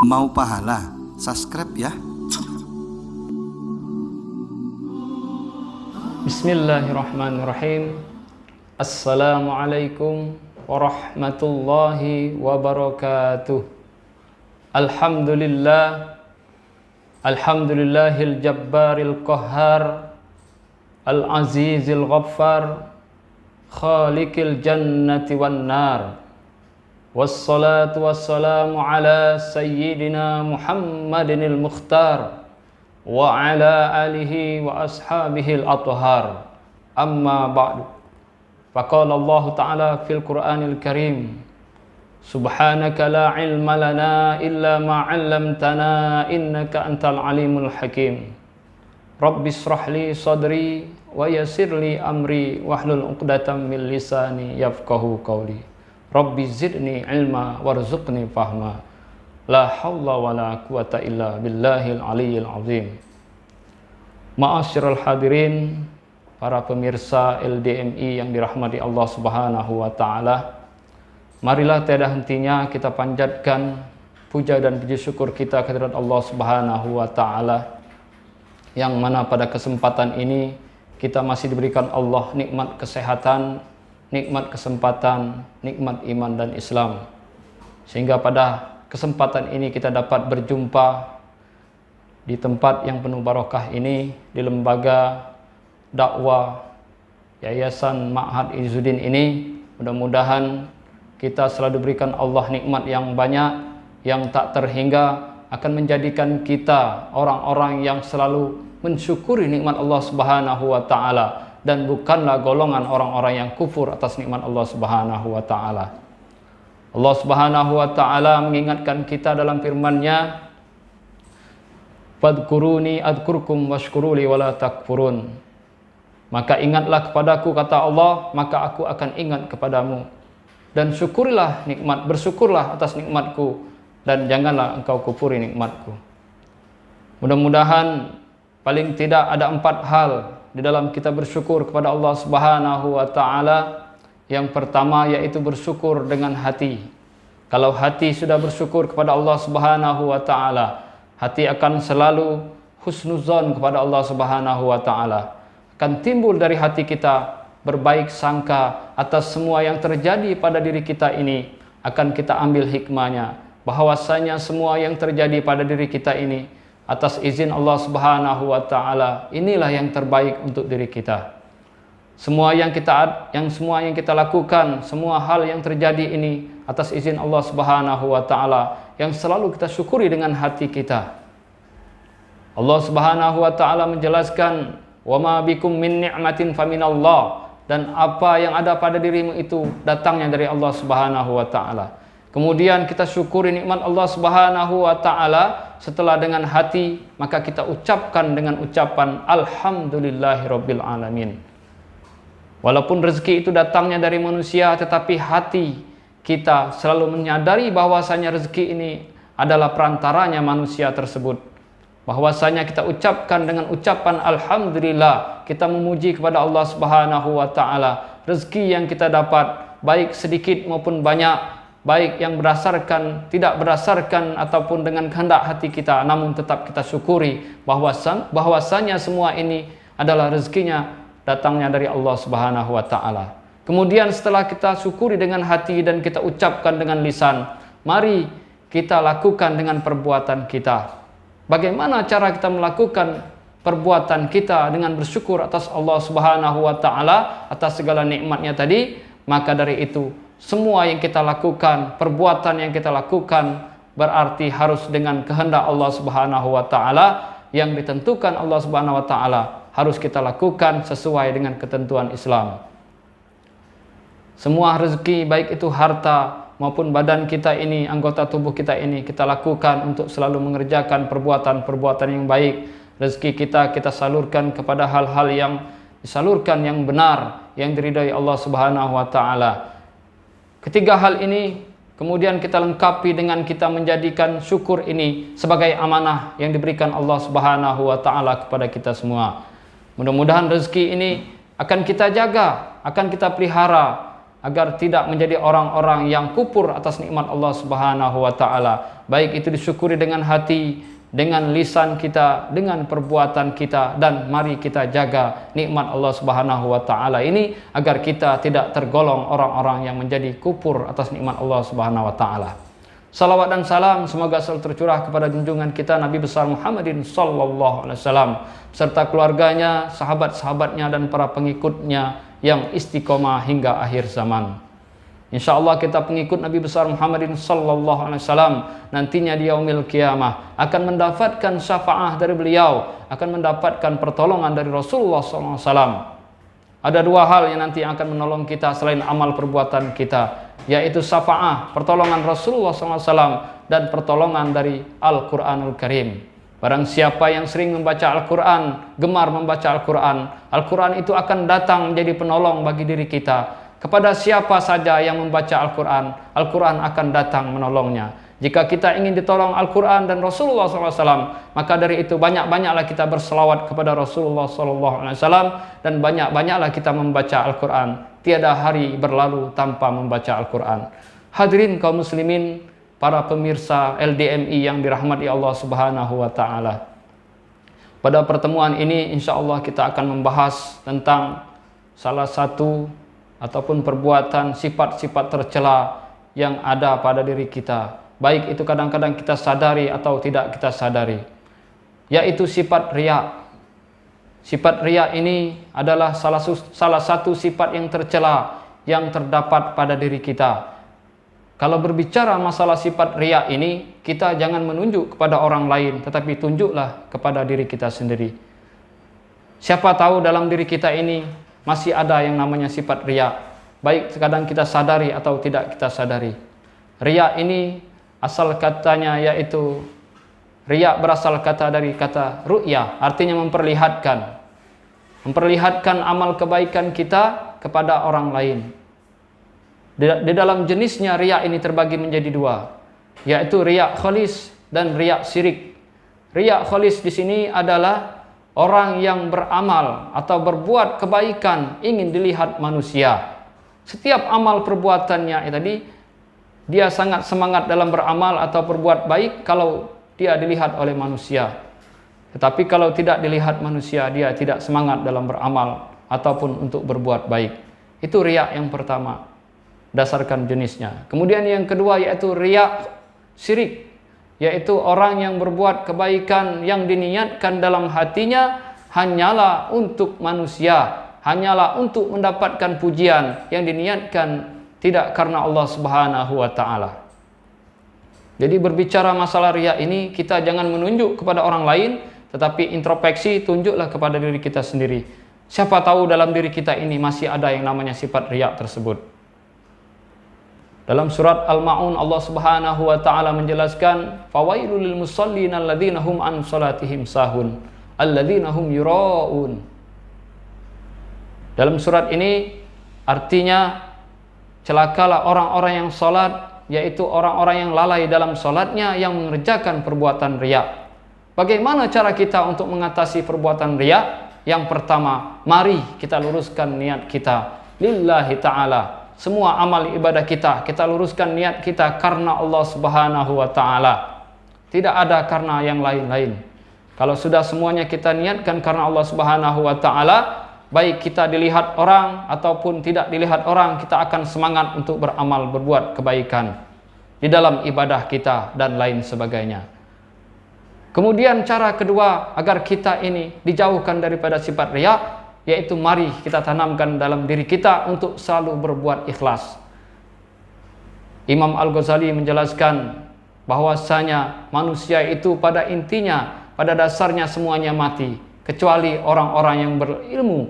Mau pahala? Subscribe ya. Bismillahirrahmanirrahim. Assalamualaikum warahmatullahi wabarakatuh. Alhamdulillahil jabbaril qahhar, al-azizil ghaffar, khaliqil jannati wan nar. Wassalatu wassalamu ala sayyidina Muhammadinil mukhtar wa ala alihi wa ashabihil athhar. Amma ba'du. Faqala Allah Ta'ala fil Qur'anil Karim, Subhanaka la ilma lana illa ma 'allamtana innaka antal alimul hakim. Rabbi shrah li sadri wa yassir li amri wahlul 'uqdatam min lisani yafqahu qawli. Rabbi zidni ilma warzuqni fahma. La haula wala quwata illa billahil aliyyil azim. Ma'asyiral hadirin, para pemirsa LDMI yang dirahmati Allah Subhanahu wa taala. Marilah tiada hentinya kita panjatkan puja dan puji syukur kita kehadirat Allah Subhanahu wa taala, yang mana pada kesempatan ini kita masih diberikan Allah nikmat kesehatan, nikmat kesempatan, nikmat iman dan Islam, sehingga pada kesempatan ini kita dapat berjumpa di tempat yang penuh barokah ini, di lembaga dakwah Yayasan Ma'had Izzuddin ini. Mudah-mudahan kita selalu diberikan Allah nikmat yang banyak, yang tak terhingga, akan menjadikan kita orang-orang yang selalu mensyukuri nikmat Allah Subhanahu wa taala, dan bukanlah golongan orang-orang yang kufur atas nikmat Allah Subhanahu wa taala. Allah Subhanahu wa taala mengingatkan kita dalam firman-Nya, "Fadhkuruni adhkurkum washkuruli wala takfurun." Maka ingatlah kepadaku, kata Allah, maka aku akan ingat kepadamu. Dan syukurilah nikmat, bersyukurlah atas nikmatku, dan janganlah engkau kufuri nikmatku. Mudah-mudahan paling tidak ada 4 hal di dalam kita bersyukur kepada Allah Subhanahu wa taala. Yang pertama yaitu bersyukur dengan hati. Kalau hati sudah bersyukur kepada Allah Subhanahu wa taala, hati akan selalu husnuzon kepada Allah Subhanahu wa taala. Akan timbul dari hati kita berbaik sangka atas semua yang terjadi pada diri kita ini. Akan kita ambil hikmahnya, bahwasanya semua yang terjadi pada diri kita ini atas izin Allah Subhanahu wa taala, inilah yang terbaik untuk diri kita. Semua yang kita lakukan, semua hal yang terjadi ini atas izin Allah Subhanahu wa taala, yang selalu kita syukuri dengan hati kita. Allah Subhanahu wa taala menjelaskan, "Wa ma bikum min ni'matin faminallah." Dan apa yang ada pada dirimu itu datangnya dari Allah Subhanahu wa taala. Kemudian kita syukuri nikmat Allah Subhanahu wa taala. Setelah dengan hati, maka kita ucapkan dengan ucapan alhamdulillahirabbil alamin. Walaupun rezeki itu datangnya dari manusia, tetapi hati kita selalu menyadari bahwasanya rezeki ini adalah perantaranya manusia tersebut. Bahwasanya kita ucapkan dengan ucapan alhamdulillah, kita memuji kepada Allah Subhanahu wa taala. Rezeki yang kita dapat, baik sedikit maupun banyak, baik yang tidak berdasarkan ataupun dengan kehendak hati kita, namun tetap kita syukuri bahwasanya semua ini adalah rezekinya datangnya dari Allah Subhanahu wa taala. Kemudian setelah kita syukuri dengan hati dan kita ucapkan dengan lisan, mari kita lakukan dengan perbuatan kita. Bagaimana cara kita melakukan perbuatan kita dengan bersyukur atas Allah Subhanahu wa taala atas segala nikmatnya tadi? Maka dari itu, semua yang kita lakukan, perbuatan yang kita lakukan, berarti harus dengan kehendak Allah Subhanahu wa taala, yang ditentukan Allah Subhanahu wa taala, harus kita lakukan sesuai dengan ketentuan Islam. Semua rezeki, baik itu harta maupun badan kita ini, anggota tubuh kita ini, kita lakukan untuk selalu mengerjakan perbuatan-perbuatan yang baik. Rezeki kita salurkan kepada hal-hal yang disalurkan, yang benar, yang diridhai Allah Subhanahu wa taala. Ketiga hal ini kemudian kita lengkapi dengan kita menjadikan syukur ini sebagai amanah yang diberikan Allah Subhanahu wa taala kepada kita semua. Mudah-mudahan rezeki ini akan kita jaga, akan kita pelihara agar tidak menjadi orang-orang yang kufur atas nikmat Allah Subhanahu wa taala, baik itu disyukuri dengan hati, dengan lisan kita, dengan perbuatan kita, dan mari kita jaga nikmat Allah Subhanahu wa taala ini agar kita tidak tergolong orang-orang yang menjadi kufur atas nikmat Allah Subhanahu wa taala. Salawat dan salam semoga selalu tercurah kepada junjungan kita Nabi besar Muhammadin sallallahu alaihi wasallam serta keluarganya, sahabat-sahabatnya dan para pengikutnya yang istiqomah hingga akhir zaman. InsyaAllah kita pengikut Nabi besar Muhammadin sallallahu alaihi wasallam nantinya di yaumil qiyamah akan mendapatkan syafaat dari beliau, akan mendapatkan pertolongan dari Rasulullah sallallahu alaihi wasallam. Ada dua hal yang nanti akan menolong kita selain amal perbuatan kita, yaitu syafaat, pertolongan Rasulullah SAW dan pertolongan dari Al-Quranul Karim. Barang siapa yang sering membaca Al-Quran, gemar membaca Al-Quran, Al-Quran itu akan datang menjadi penolong bagi diri kita. Kepada siapa saja yang membaca Al-Quran, Al-Quran akan datang menolongnya. Jika kita ingin ditolong Al-Quran dan Rasulullah SAW, maka dari itu banyak-banyaklah kita berselawat kepada Rasulullah SAW dan banyak-banyaklah kita membaca Al-Quran. Tiada hari berlalu tanpa membaca Al-Quran. Hadirin kaum muslimin, para pemirsa LDMI yang dirahmati Allah Subhanahu wa taala. Pada pertemuan ini insyaallah kita akan membahas tentang salah satu ataupun perbuatan sifat-sifat tercela yang ada pada diri kita. Baik itu kadang-kadang kita sadari atau tidak kita sadari, yaitu sifat riya. Sifat riya ini adalah salah satu sifat yang tercela yang terdapat pada diri kita. Kalau berbicara masalah sifat riya ini, kita jangan menunjuk kepada orang lain, tetapi tunjuklah kepada diri kita sendiri. Siapa tahu dalam diri kita ini masih ada yang namanya sifat riya, baik kadang kita sadari atau tidak kita sadari. Riya ini asal katanya yaitu riya berasal dari kata ru'ya, artinya memperlihatkan amal kebaikan kita kepada orang lain. Di dalam jenisnya riya ini terbagi menjadi dua, yaitu riya khalis dan riya syirik. Riya khalis di sini adalah orang yang beramal atau berbuat kebaikan ingin dilihat manusia. Setiap amal perbuatannya tadi dia sangat semangat dalam beramal atau berbuat baik kalau dia dilihat oleh manusia. Tetapi kalau tidak dilihat manusia, dia tidak semangat dalam beramal ataupun untuk berbuat baik. Itu riya yang pertama, berdasarkan jenisnya. Kemudian yang kedua yaitu riya syirik, yaitu orang yang berbuat kebaikan yang diniatkan dalam hatinya hanyalah untuk manusia, hanyalah untuk mendapatkan pujian, yang diniatkan tidak karena Allah Subhanahu wa taala. Jadi berbicara masalah riya ini, kita jangan menunjuk kepada orang lain, tetapi introspeksi, tunjuklah kepada diri kita sendiri. Siapa tahu dalam diri kita ini masih ada yang namanya sifat riya tersebut. Dalam surat Al-Ma'un Allah Subhanahu wa taala menjelaskan, fawailul lil musallin alladzina hum an salatihim sahun alladzina hum yura'un. Dalam surat ini artinya celakalah orang-orang yang salat, yaitu orang-orang yang lalai dalam salatnya yang mengerjakan perbuatan riya. Bagaimana cara kita untuk mengatasi perbuatan riya? Yang pertama, mari kita luruskan niat kita lillahi ta'ala. Semua amal ibadah kita luruskan niat kita karena Allah Subhanahu wa taala. Tidak ada karena yang lain-lain. Kalau sudah semuanya kita niatkan karena Allah Subhanahu wa taala, baik kita dilihat orang ataupun tidak dilihat orang, kita akan semangat untuk beramal, berbuat kebaikan di dalam ibadah kita dan lain sebagainya. Kemudian cara kedua agar kita ini dijauhkan daripada sifat riya, yaitu mari kita tanamkan dalam diri kita untuk selalu berbuat ikhlas. Imam Al-Ghazali menjelaskan bahwasanya manusia itu pada intinya, pada dasarnya semuanya mati, kecuali orang-orang yang berilmu.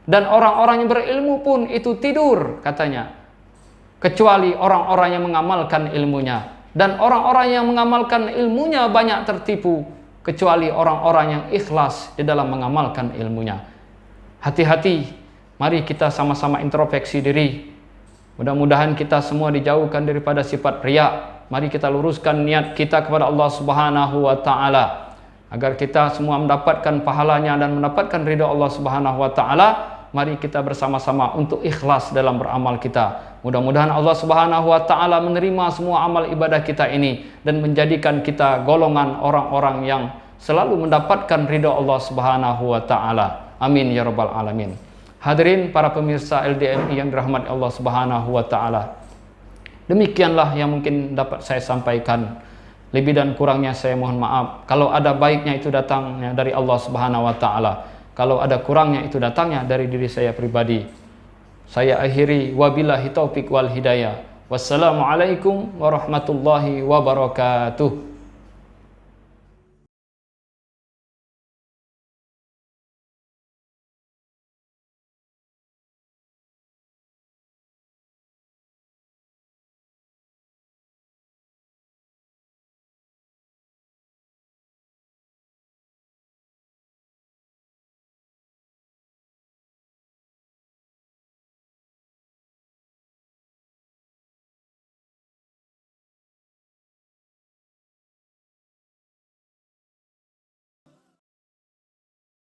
Dan orang-orang yang berilmu pun itu tidur, katanya, kecuali orang-orang yang mengamalkan ilmunya. Dan orang-orang yang mengamalkan ilmunya banyak tertipu, kecuali orang-orang yang ikhlas di dalam mengamalkan ilmunya. Hati-hati, mari kita sama-sama introspeksi diri. Mudah-mudahan kita semua dijauhkan daripada sifat riya. Mari kita luruskan niat kita kepada Allah Subhanahu wa taala agar kita semua mendapatkan pahalanya dan mendapatkan ridha Allah Subhanahu wa taala mari kita bersama-sama untuk ikhlas dalam beramal kita. Mudah-mudahan Allah Subhanahu wa taala menerima semua amal ibadah kita ini dan menjadikan kita golongan orang-orang yang selalu mendapatkan ridha Allah Subhanahu wa taala. Amin ya rabbal alamin. Hadirin para pemirsa LDMI yang dirahmati Allah Subhanahu wa taala. Demikianlah yang mungkin dapat saya sampaikan. Lebih dan kurangnya saya mohon maaf. Kalau ada baiknya itu datangnya dari Allah Subhanahu wa taala. Kalau ada kurangnya itu datangnya dari diri saya pribadi. Saya akhiri wabillahi taufik wal hidayah. Wassalamualaikum warahmatullahi wabarakatuh.